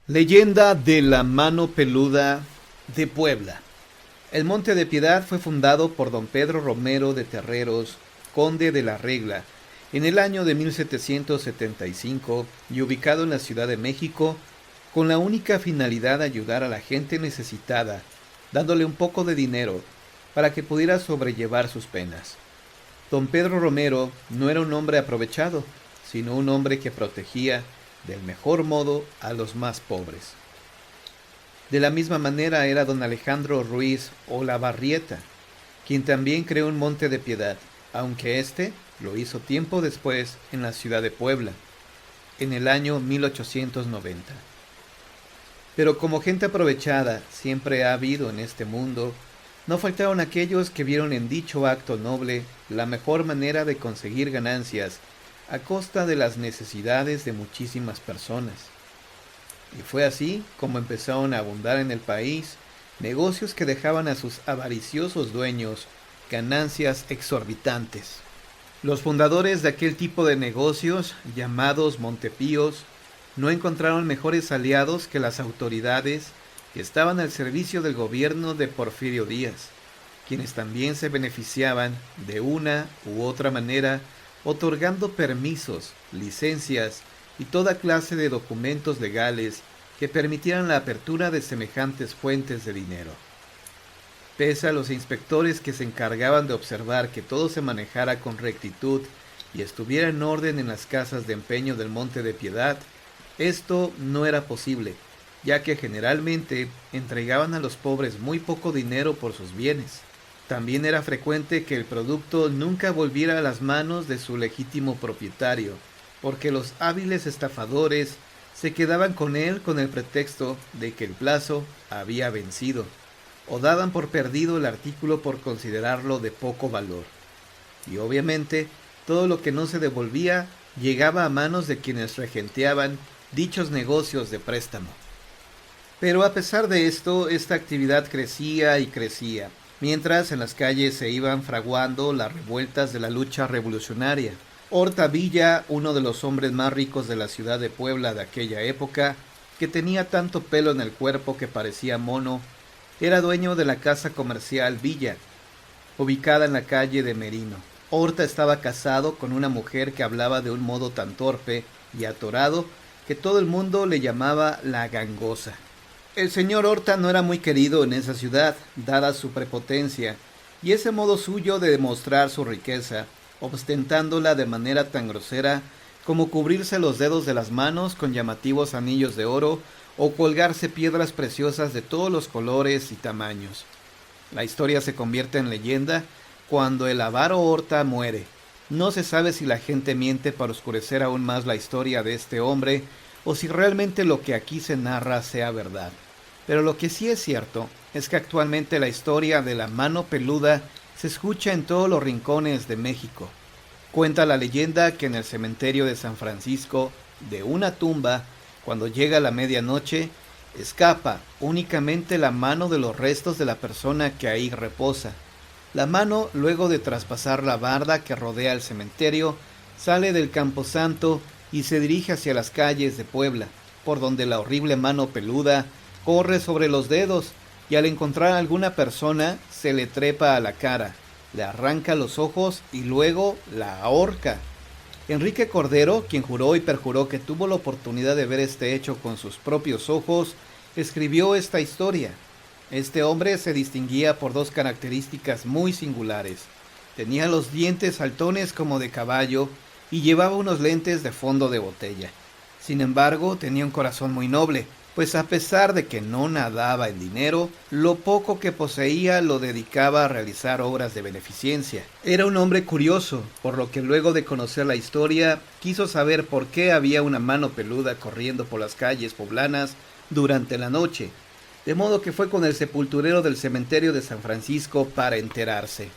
Leyenda de la mano peluda de Puebla. El Monte de Piedad fue fundado por don Pedro Romero de Terreros, conde de la Regla, en el año de 1775 y ubicado en la Ciudad de México, con la única finalidad de ayudar a la gente necesitada, dándole un poco de dinero para que pudiera sobrellevar sus penas. Don Pedro Romero no era un hombre aprovechado, sino un hombre que protegía del mejor modo a los más pobres. De la misma manera era don Alejandro Ruiz Olavarrieta, quien también creó un Monte de Piedad, aunque éste lo hizo tiempo después en la ciudad de Puebla, en el año 1890. Pero como gente aprovechada siempre ha habido en este mundo, no faltaron aquellos que vieron en dicho acto noble la mejor manera de conseguir ganancias a costa de las necesidades de muchísimas personas. Y fue así como empezaron a abundar en el país negocios que dejaban a sus avariciosos dueños ganancias exorbitantes. Los fundadores de aquel tipo de negocios, llamados Montepíos, no encontraron mejores aliados que las autoridades que estaban al servicio del gobierno de Porfirio Díaz, quienes también se beneficiaban de una u otra manera otorgando permisos, licencias y toda clase de documentos legales que permitieran la apertura de semejantes fuentes de dinero. Pese a los inspectores que se encargaban de observar que todo se manejara con rectitud y estuviera en orden en las casas de empeño del Monte de Piedad, esto no era posible, ya que generalmente entregaban a los pobres muy poco dinero por sus bienes. También era frecuente que el producto nunca volviera a las manos de su legítimo propietario, porque los hábiles estafadores se quedaban con él con el pretexto de que el plazo había vencido, o daban por perdido el artículo por considerarlo de poco valor. Y obviamente, todo lo que no se devolvía llegaba a manos de quienes regenteaban dichos negocios de préstamo. Pero a pesar de esto, esta actividad crecía y crecía, mientras en las calles se iban fraguando las revueltas de la lucha revolucionaria. Horta Villa, uno de los hombres más ricos de la ciudad de Puebla de aquella época, que tenía tanto pelo en el cuerpo que parecía mono, era dueño de la casa comercial Villa, ubicada en la calle de Merino. Horta estaba casado con una mujer que hablaba de un modo tan torpe y atorado que todo el mundo le llamaba la gangosa. El señor Horta no era muy querido en esa ciudad, dada su prepotencia, y ese modo suyo de demostrar su riqueza, ostentándola de manera tan grosera como cubrirse los dedos de las manos con llamativos anillos de oro o colgarse piedras preciosas de todos los colores y tamaños. La historia se convierte en leyenda cuando el avaro Horta muere. No se sabe si la gente miente para oscurecer aún más la historia de este hombre o si realmente lo que aquí se narra sea verdad. Pero lo que sí es cierto es que actualmente la historia de la mano peluda se escucha en todos los rincones de México. Cuenta la leyenda que en el cementerio de San Francisco, de una tumba, cuando llega la medianoche, escapa únicamente la mano de los restos de la persona que ahí reposa. La mano, luego de traspasar la barda que rodea el cementerio, sale del camposanto y se dirige hacia las calles de Puebla, por donde la horrible mano peluda corre sobre los dedos y al encontrar a alguna persona se le trepa a la cara, le arranca los ojos y luego la ahorca. Enrique Cordero, quien juró y perjuró que tuvo la oportunidad de ver este hecho con sus propios ojos, escribió esta historia. Este hombre se distinguía por dos características muy singulares. Tenía los dientes saltones como de caballo y llevaba unos lentes de fondo de botella. Sin embargo, tenía un corazón muy noble, pues a pesar de que no nadaba en dinero, lo poco que poseía lo dedicaba a realizar obras de beneficencia. Era un hombre curioso, por lo que luego de conocer la historia, quiso saber por qué había una mano peluda corriendo por las calles poblanas durante la noche, de modo que fue con el sepulturero del cementerio de San Francisco para enterarse.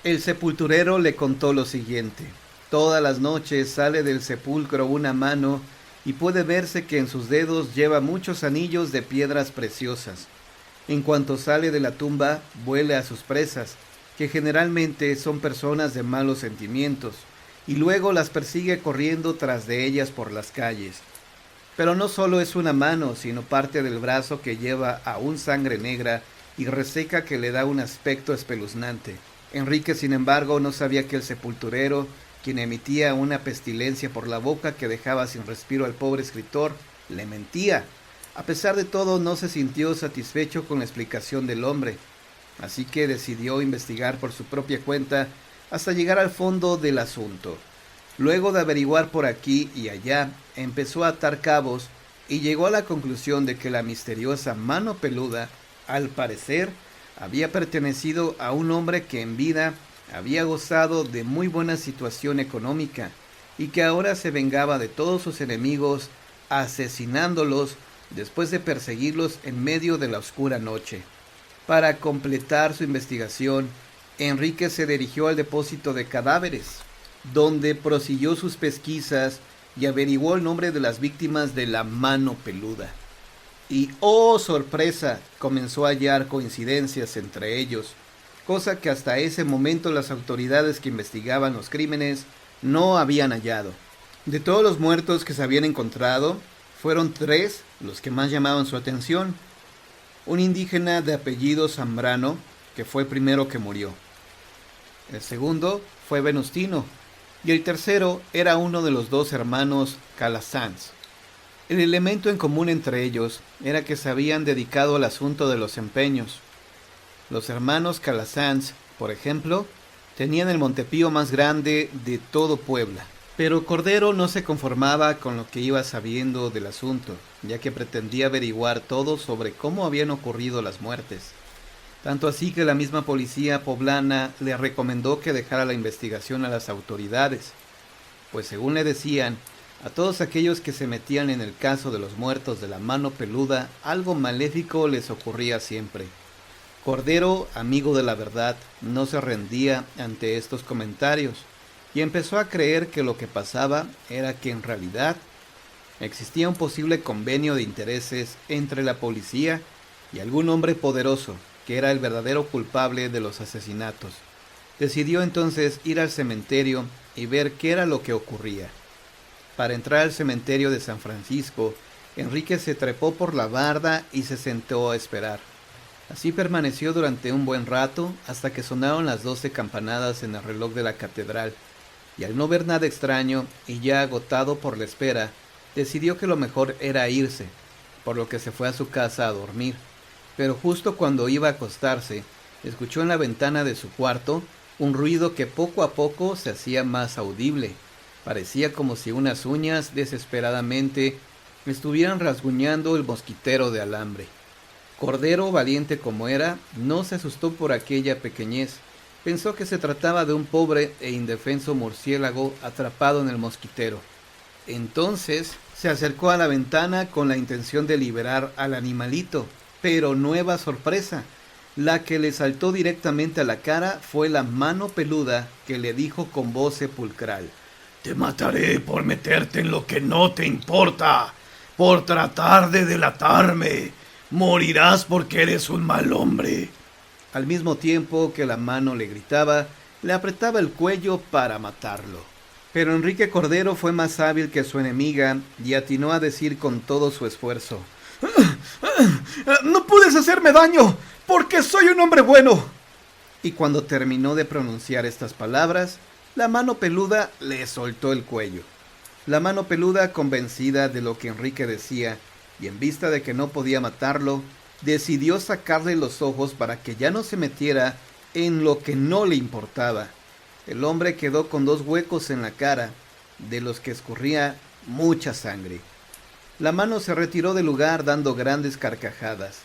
El sepulturero le contó lo siguiente: todas las noches sale del sepulcro una mano y puede verse que en sus dedos lleva muchos anillos de piedras preciosas. En cuanto sale de la tumba, vuela a sus presas, que generalmente son personas de malos sentimientos, y luego las persigue corriendo tras de ellas por las calles. Pero no solo es una mano, sino parte del brazo que lleva aún sangre negra y reseca que le da un aspecto espeluznante. Enrique, sin embargo, no sabía que el sepulturero, quien emitía una pestilencia por la boca que dejaba sin respiro al pobre escritor, le mentía. A pesar de todo, no se sintió satisfecho con la explicación del hombre, así que decidió investigar por su propia cuenta hasta llegar al fondo del asunto. Luego de averiguar por aquí y allá, empezó a atar cabos y llegó a la conclusión de que la misteriosa mano peluda, al parecer, había pertenecido a un hombre que en vida había gozado de muy buena situación económica y que ahora se vengaba de todos sus enemigos, asesinándolos después de perseguirlos en medio de la oscura noche. Para completar su investigación, Enrique se dirigió al depósito de cadáveres, donde prosiguió sus pesquisas y averiguó el nombre de las víctimas de la mano peluda. Y ¡oh sorpresa! Comenzó a hallar coincidencias entre ellos, cosa que hasta ese momento las autoridades que investigaban los crímenes no habían hallado. De todos los muertos que se habían encontrado, fueron 3 los que más llamaban su atención. Un indígena de apellido Zambrano, que fue el primero que murió. El segundo fue Venustino, y el tercero era uno de los 2 hermanos Calasanz. El elemento en común entre ellos era que se habían dedicado al asunto de los empeños. Los hermanos Calasanz, por ejemplo, tenían el Montepío más grande de todo Puebla. Pero Cordero no se conformaba con lo que iba sabiendo del asunto, ya que pretendía averiguar todo sobre cómo habían ocurrido las muertes. Tanto así que la misma policía poblana le recomendó que dejara la investigación a las autoridades, pues según le decían, a todos aquellos que se metían en el caso de los muertos de la mano peluda, algo maléfico les ocurría siempre. Cordero, amigo de la verdad, no se rendía ante estos comentarios y empezó a creer que lo que pasaba era que en realidad existía un posible convenio de intereses entre la policía y algún hombre poderoso que era el verdadero culpable de los asesinatos. Decidió entonces ir al cementerio y ver qué era lo que ocurría. Para entrar al cementerio de San Francisco, Enrique se trepó por la barda y se sentó a esperar. Así permaneció durante un buen rato hasta que sonaron las 12 campanadas en el reloj de la catedral, y al no ver nada extraño y ya agotado por la espera, decidió que lo mejor era irse, por lo que se fue a su casa a dormir. Pero justo cuando iba a acostarse, escuchó en la ventana de su cuarto un ruido que poco a poco se hacía más audible. Parecía como si unas uñas desesperadamente estuvieran rasguñando el mosquitero de alambre. Cordero, valiente como era, no se asustó por aquella pequeñez. Pensó que se trataba de un pobre e indefenso murciélago atrapado en el mosquitero. Entonces se acercó a la ventana con la intención de liberar al animalito, pero nueva sorpresa. La que le saltó directamente a la cara fue la mano peluda que le dijo con voz sepulcral: «Te mataré por meterte en lo que no te importa, por tratar de delatarme. Morirás porque eres un mal hombre». Al mismo tiempo que la mano le gritaba, le apretaba el cuello para matarlo. Pero Enrique Cordero fue más hábil que su enemiga y atinó a decir con todo su esfuerzo: «No puedes hacerme daño, porque soy un hombre bueno». Y cuando terminó de pronunciar estas palabras, la mano peluda le soltó el cuello. La mano peluda, convencida de lo que Enrique decía, y en vista de que no podía matarlo, decidió sacarle los ojos para que ya no se metiera en lo que no le importaba. El hombre quedó con 2 huecos en la cara, de los que escurría mucha sangre. La mano se retiró del lugar dando grandes carcajadas.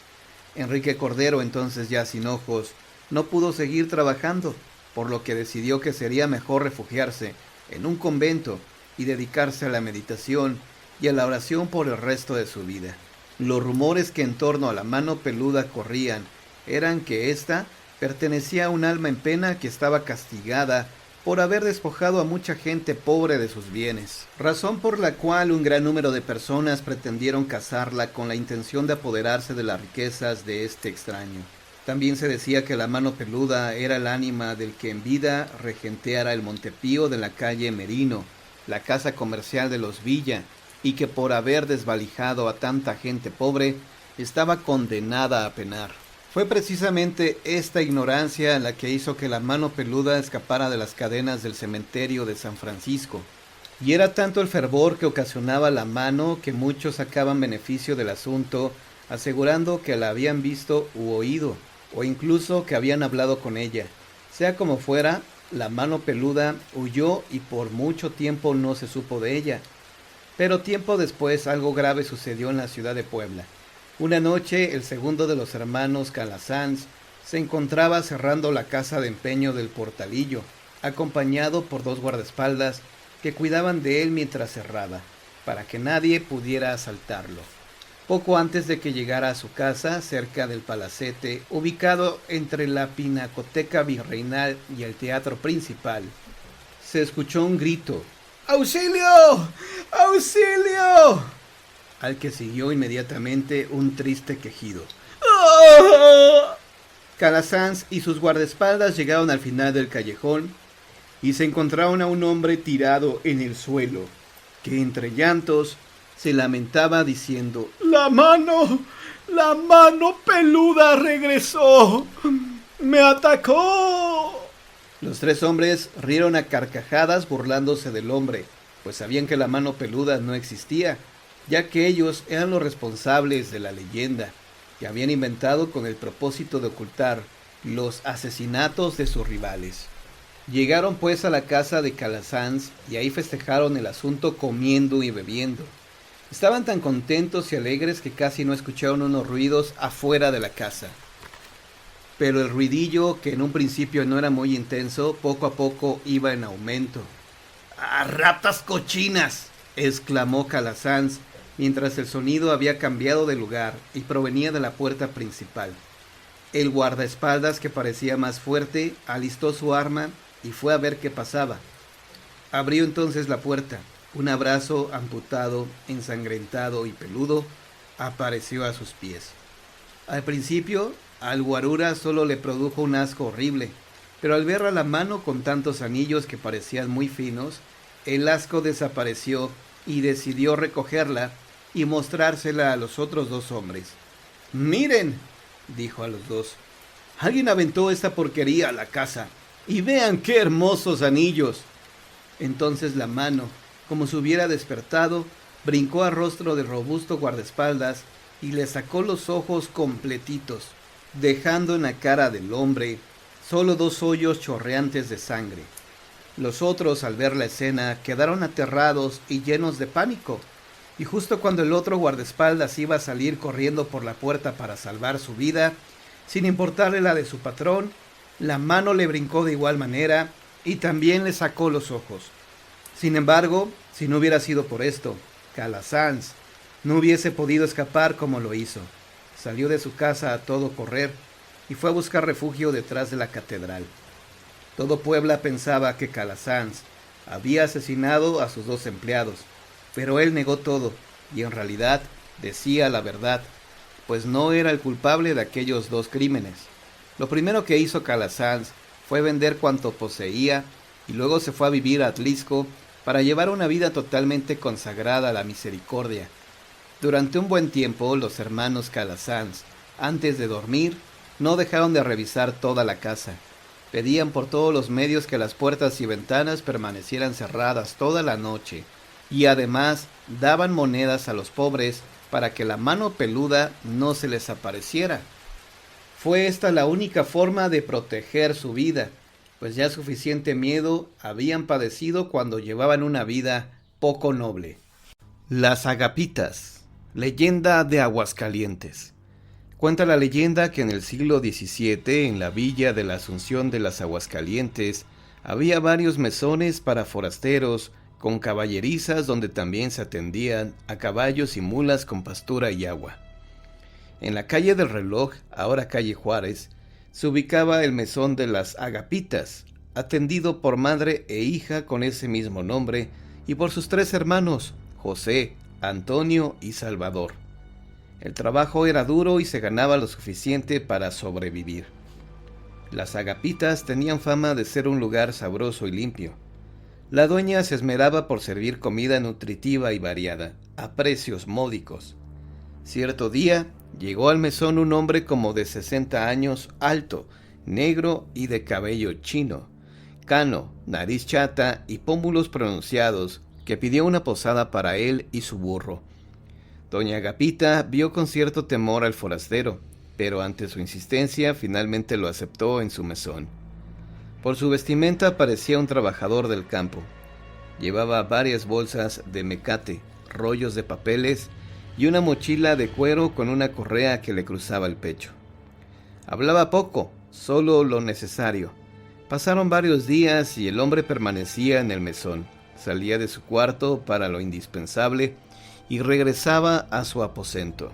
Enrique Cordero, entonces ya sin ojos, no pudo seguir trabajando, por lo que decidió que sería mejor refugiarse en un convento y dedicarse a la meditación y a la oración por el resto de su vida. Los rumores que en torno a la mano peluda corrían eran que ésta pertenecía a un alma en pena que estaba castigada por haber despojado a mucha gente pobre de sus bienes, razón por la cual un gran número de personas pretendieron cazarla con la intención de apoderarse de las riquezas de este extraño. También se decía que la mano peluda era el ánima del que en vida regenteara el Montepío de la calle Merino, la casa comercial de los Villa, y que por haber desvalijado a tanta gente pobre, estaba condenada a penar. Fue precisamente esta ignorancia la que hizo que la mano peluda escapara de las cadenas del cementerio de San Francisco. Y era tanto el fervor que ocasionaba la mano que muchos sacaban beneficio del asunto, asegurando que la habían visto u oído, o incluso que habían hablado con ella. Sea como fuera, la mano peluda huyó y por mucho tiempo no se supo de ella. Pero tiempo después algo grave sucedió en la ciudad de Puebla. Una noche el segundo de los hermanos Calasanz se encontraba cerrando la casa de empeño del Portalillo, acompañado por 2 guardaespaldas que cuidaban de él mientras cerraba, para que nadie pudiera asaltarlo. Poco antes de que llegara a su casa, cerca del palacete, ubicado entre la Pinacoteca Virreinal y el Teatro Principal, se escuchó un grito: ¡Auxilio! ¡Auxilio!, al que siguió inmediatamente un triste quejido. Calasanz y sus guardaespaldas llegaron al final del callejón y se encontraron a un hombre tirado en el suelo, que entre llantos se lamentaba diciendo: la mano peluda regresó, me atacó. Los 3 hombres rieron a carcajadas burlándose del hombre, pues sabían que la mano peluda no existía, ya que ellos eran los responsables de la leyenda que habían inventado con el propósito de ocultar los asesinatos de sus rivales. Llegaron pues a la casa de Calasanz y ahí festejaron el asunto comiendo y bebiendo. Estaban tan contentos y alegres que casi no escucharon unos ruidos afuera de la casa. Pero el ruidillo, que en un principio no era muy intenso, poco a poco iba en aumento. ¡Ah, ratas cochinas!, exclamó Calasanz, mientras el sonido había cambiado de lugar y provenía de la puerta principal. El guardaespaldas, que parecía más fuerte, alistó su arma y fue a ver qué pasaba. Abrió entonces la puerta. Un brazo amputado, ensangrentado y peludo apareció a sus pies. Al principio, al guarura solo le produjo un asco horrible, pero al ver a la mano con tantos anillos que parecían muy finos, el asco desapareció y decidió recogerla y mostrársela a los otros 2 hombres. «Miren», dijo a los 2, «alguien aventó esta porquería a la casa, y vean qué hermosos anillos». Entonces la mano, como si hubiera despertado, brincó al rostro del robusto guardaespaldas y le sacó los ojos completitos, dejando en la cara del hombre solo 2 hoyos chorreantes de sangre. Los otros, al ver la escena, quedaron aterrados y llenos de pánico, y justo cuando el otro guardaespaldas iba a salir corriendo por la puerta para salvar su vida, sin importarle la de su patrón, la mano le brincó de igual manera y también le sacó los ojos. Sin embargo, si no hubiera sido por esto, Calasanz no hubiese podido escapar como lo hizo. Salió de su casa a todo correr y fue a buscar refugio detrás de la catedral. Todo Puebla pensaba que Calasanz había asesinado a sus 2 empleados, pero él negó todo y en realidad decía la verdad, pues no era el culpable de aquellos 2 crímenes. Lo primero que hizo Calasanz fue vender cuanto poseía y luego se fue a vivir a Atlisco para llevar una vida totalmente consagrada a la misericordia. Durante un buen tiempo, los hermanos Calasanz, antes de dormir, no dejaron de revisar toda la casa. Pedían por todos los medios que las puertas y ventanas permanecieran cerradas toda la noche, y además daban monedas a los pobres para que la mano peluda no se les apareciera. Fue esta la única forma de proteger su vida, pues ya suficiente miedo habían padecido cuando llevaban una vida poco noble. Las Agapitas, leyenda de Aguascalientes. Cuenta la leyenda que en el siglo XVII, en la villa de la Asunción de las Aguascalientes, había varios mesones para forasteros, con caballerizas donde también se atendían a caballos y mulas con pastura y agua. En la calle del Reloj, ahora calle Juárez, se ubicaba el mesón de las Agapitas, atendido por madre e hija con ese mismo nombre y por sus 3 hermanos, José, Antonio y Salvador. El trabajo era duro y se ganaba lo suficiente para sobrevivir. Las Agapitas tenían fama de ser un lugar sabroso y limpio. La dueña se esmeraba por servir comida nutritiva y variada, a precios módicos. Cierto día llegó al mesón un hombre como de 60 años, alto, negro y de cabello chino, cano, nariz chata y pómulos pronunciados, que pidió una posada para él y su burro. Doña Agapita vio con cierto temor al forastero, pero ante su insistencia finalmente lo aceptó en su mesón. Por su vestimenta parecía un trabajador del campo. Llevaba varias bolsas de mecate, rollos de papeles y una mochila de cuero con una correa que le cruzaba el pecho. Hablaba poco, solo lo necesario. Pasaron varios días y el hombre permanecía en el mesón. Salía de su cuarto para lo indispensable y regresaba a su aposento.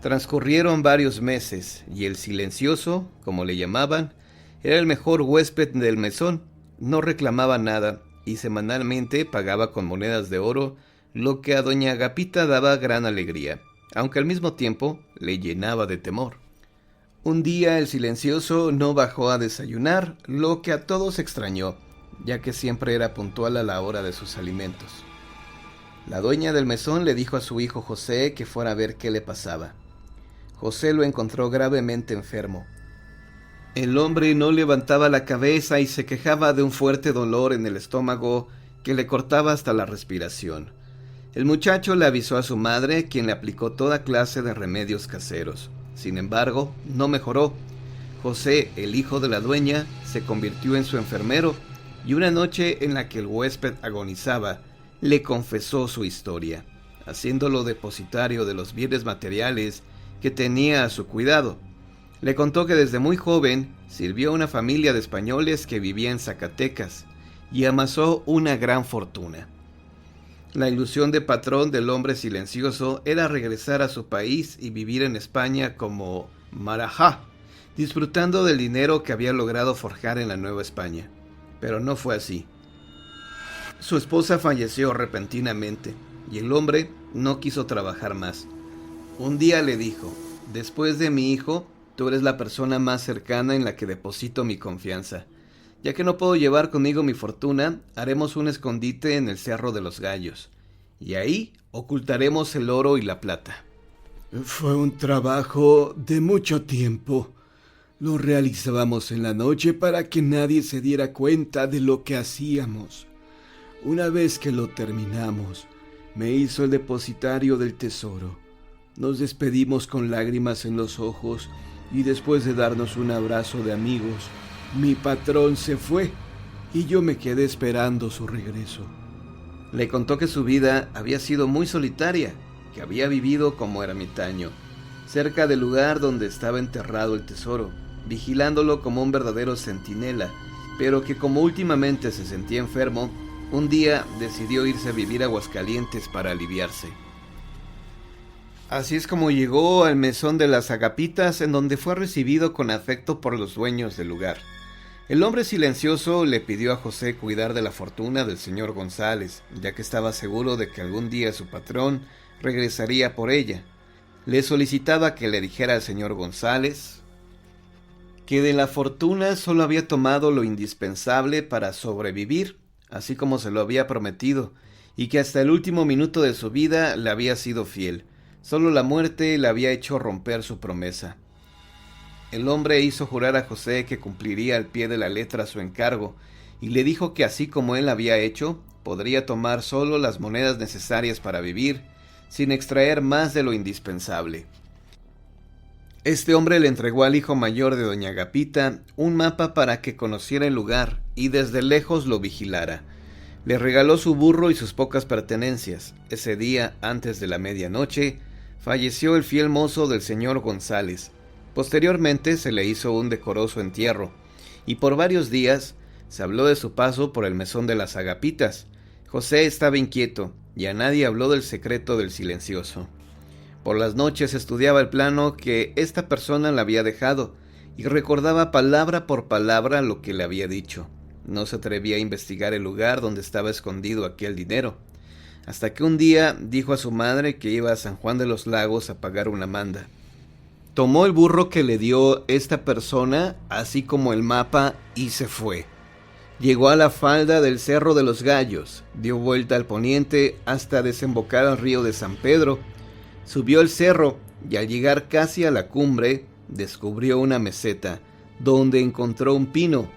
Transcurrieron varios meses y el silencioso, como le llamaban, era el mejor huésped del mesón. No reclamaba nada y semanalmente pagaba con monedas de oro, lo que a doña Agapita daba gran alegría, aunque al mismo tiempo le llenaba de temor. Un día el silencioso no bajó a desayunar, lo que a todos extrañó, ya que siempre era puntual a la hora de sus alimentos. La dueña del mesón le dijo a su hijo José que fuera a ver qué le pasaba. José lo encontró gravemente enfermo. El hombre no levantaba la cabeza y se quejaba de un fuerte dolor en el estómago que le cortaba hasta la respiración. El muchacho le avisó a su madre, quien le aplicó toda clase de remedios caseros. Sin embargo, no mejoró. José, el hijo de la dueña, se convirtió en su enfermero y una noche en la que el huésped agonizaba, le confesó su historia, haciéndolo depositario de los bienes materiales que tenía a su cuidado. Le contó que desde muy joven sirvió a una familia de españoles que vivía en Zacatecas y amasó una gran fortuna. La ilusión de patrón del hombre silencioso era regresar a su país y vivir en España como marajá, disfrutando del dinero que había logrado forjar en la Nueva España. Pero no fue así. Su esposa falleció repentinamente y el hombre no quiso trabajar más. Un día le dijo: después de mi hijo, tú eres la persona más cercana en la que deposito mi confianza. Ya que no puedo llevar conmigo mi fortuna, haremos un escondite en el Cerro de los Gallos, y ahí ocultaremos el oro y la plata. Fue un trabajo de mucho tiempo. Lo realizábamos en la noche para que nadie se diera cuenta de lo que hacíamos. Una vez que lo terminamos, me hizo el depositario del tesoro. Nos despedimos con lágrimas en los ojos y después de darnos un abrazo de amigos, mi patrón se fue y yo me quedé esperando su regreso. Le contó que su vida había sido muy solitaria, que había vivido como ermitaño, cerca del lugar donde estaba enterrado el tesoro, vigilándolo como un verdadero centinela, pero que como últimamente se sentía enfermo, un día decidió irse a vivir a Aguascalientes para aliviarse. Así es como llegó al mesón de las Agapitas, en donde fue recibido con afecto por los dueños del lugar. El hombre silencioso le pidió a José cuidar de la fortuna del señor González, ya que estaba seguro de que algún día su patrón regresaría por ella. Le solicitaba que le dijera al señor González que de la fortuna solo había tomado lo indispensable para sobrevivir, así como se lo había prometido, y que hasta el último minuto de su vida le había sido fiel. Solo la muerte le había hecho romper su promesa. El hombre hizo jurar a José que cumpliría al pie de la letra su encargo, y le dijo que así como él había hecho, podría tomar solo las monedas necesarias para vivir, sin extraer más de lo indispensable. Este hombre le entregó al hijo mayor de doña Agapita un mapa para que conociera el lugar y desde lejos lo vigilara. Le regaló su burro y sus pocas pertenencias. Ese día, antes de la medianoche, falleció el fiel mozo del señor González. Posteriormente se le hizo un decoroso entierro, y por varios días se habló de su paso por el mesón de las Agapitas. José estaba inquieto, y a nadie habló del secreto del silencioso. Por las noches estudiaba el plano que esta persona le había dejado, y recordaba palabra por palabra lo que le había dicho. No se atrevía a investigar el lugar donde estaba escondido aquel dinero, hasta que un día dijo a su madre que iba a San Juan de los Lagos a pagar una manda. Tomó el burro que le dio esta persona, así como el mapa, y se fue. Llegó a la falda del Cerro de los Gallos, dio vuelta al poniente hasta desembocar al río de San Pedro, subió el cerro y al llegar casi a la cumbre, descubrió una meseta, donde encontró un pino.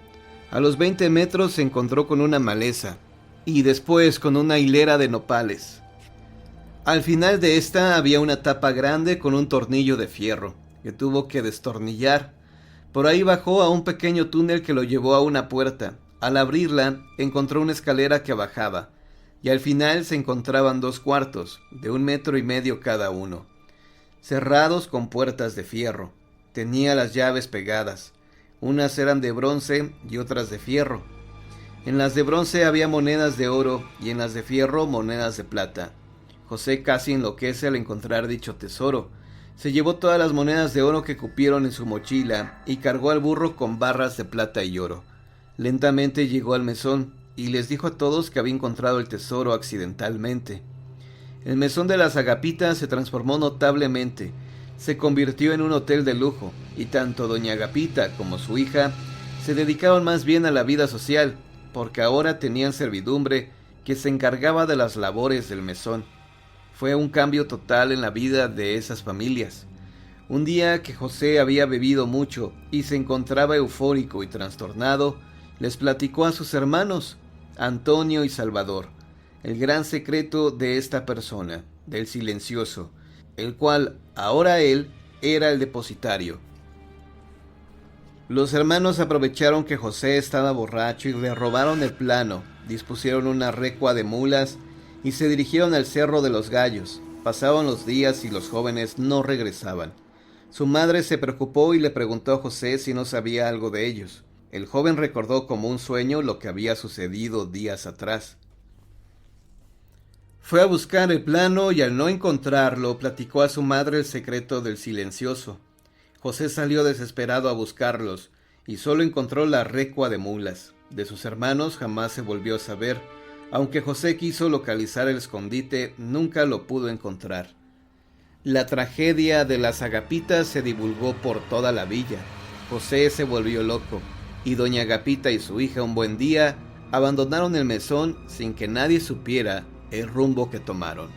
A los 20 metros se encontró con una maleza, y después con una hilera de nopales. Al final de esta había una tapa grande con un tornillo de fierro, que tuvo que destornillar. Por ahí bajó a un pequeño túnel que lo llevó a una puerta. Al abrirla, encontró una escalera que bajaba, y al final se encontraban 2 cuartos, de 1,5 metros cada uno, cerrados con puertas de fierro. Tenía las llaves pegadas. Unas eran de bronce y otras de fierro. En las de bronce había monedas de oro y en las de fierro monedas de plata. José casi enloquece al encontrar dicho tesoro. Se llevó todas las monedas de oro que cupieron en su mochila y cargó al burro con barras de plata y oro. Lentamente llegó al mesón y les dijo a todos que había encontrado el tesoro accidentalmente. El mesón de las Agapitas se transformó notablemente. Se convirtió en un hotel de lujo, y tanto doña Agapita como su hija se dedicaron más bien a la vida social, porque ahora tenían servidumbre que se encargaba de las labores del mesón. Fue un cambio total en la vida de esas familias. Un día que José había bebido mucho y se encontraba eufórico y trastornado, les platicó a sus hermanos, Antonio y Salvador, el gran secreto de esta persona, del silencioso, el cual ahora él era el depositario. Los hermanos aprovecharon que José estaba borracho y le robaron el plano, dispusieron una recua de mulas y se dirigieron al Cerro de los Gallos. Pasaban los días y los jóvenes no regresaban. Su madre se preocupó y le preguntó a José si no sabía algo de ellos. El joven recordó como un sueño lo que había sucedido días atrás. Fue a buscar el plano y al no encontrarlo, platicó a su madre el secreto del silencioso. José salió desesperado a buscarlos y solo encontró la recua de mulas. De sus hermanos jamás se volvió a saber. Aunque José quiso localizar el escondite, nunca lo pudo encontrar. La tragedia de las Agapitas se divulgó por toda la villa. José se volvió loco, y doña Agapita y su hija un buen día abandonaron el mesón sin que nadie supiera el rumbo que tomaron.